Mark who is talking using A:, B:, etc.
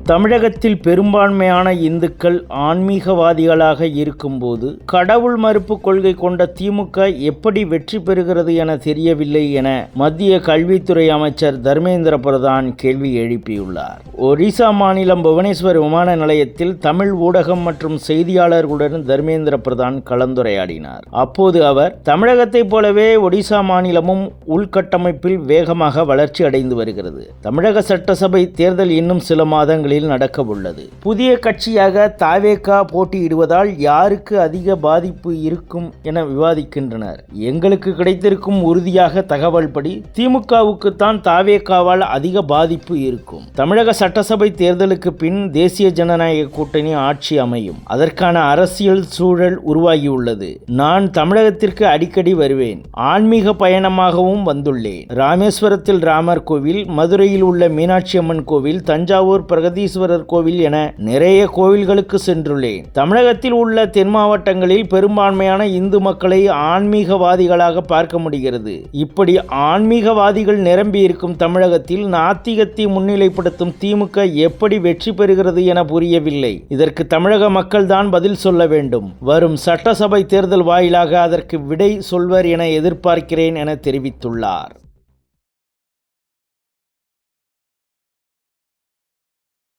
A: தமிழகத்தில் பெரும்பான்மையான இந்துக்கள் ஆன்மீகவாதிகளாக இருக்கும்போது கடவுள் மறுப்பு கொள்கை கொண்ட திமுக எப்படி வெற்றி பெறுகிறது என தெரியவில்லை என மத்திய கல்வித்துறை அமைச்சர் தர்மேந்திர பிரதான் கேள்வி எழுப்பியுள்ளார். ஒடிசா மாநிலம் புவனேஸ்வர் விமான நிலையத்தில் தமிழ் ஊடகம் மற்றும் செய்தியாளர்களுடன் தர்மேந்திர பிரதான் கலந்துரையாடினார். அப்போது அவர் தமிழகத்தைப் போலவே ஒடிசா மாநிலமும் உள்கட்டமைப்பில் வேகமாக வளர்ச்சி அடைந்து வருகிறது. தமிழக சட்டசபை தேர்தல் இன்னும் சில மாதங்களில் நடக்க உள்ளது. புதிய கட்சியாக தாவேகா போட்டியிடுவதால் யாருக்கு அதிக பாதிப்பு இருக்கும் என விவாதிக்கின்றனர். எங்களுக்கு கிடைத்திருக்கும் உறுதியாக தகவல் படி திமுகவுக்கு தான் தாவேகாவால் அதிக பாதிப்பு இருக்கும். தமிழக சட்டசபை தேர்தலுக்கு பின் தேசிய ஜனநாயக கூட்டணி ஆட்சி அமையும். அதற்கான அரசியல் சூழல் உருவாகியுள்ளது. நான் தமிழகத்திற்கு அடிக்கடி வருவேன். ஆன்மீக பயணமாகவும் வந்துள்ளேன். ராமேஸ்வரத்தில் ராமர் கோவில், மதுரையில் உள்ள மீனாட்சி அம்மன் கோவில், தஞ்சாவூர் பிரகதீஸ்வரர் கோவில் என நிறைய கோவில்களுக்கு சென்றுள்ளேன். தமிழகத்தில் உள்ள தென் மாவட்டங்களில் பெரும்பான்மையான இந்து மக்களை ஆன்மீகவாதிகளாக பார்க்க முடிகிறது. இப்படி ஆன்மீகவாதிகள் நிரம்பி இருக்கும் தமிழகத்தில் நாத்திகத்தை முன்னிலைப்படுத்தும் திமுக எப்படி வெற்றி பெறுகிறது என புரியவில்லை. இதற்கு தமிழக மக்கள் தான் பதில் சொல்ல வேண்டும். வரும் சட்டசபை தேர்தல் வாயிலாக அதற்கு விடை சொல்வர் என எதிர்பார்க்கிறேன் என தெரிவித்துள்ளார்.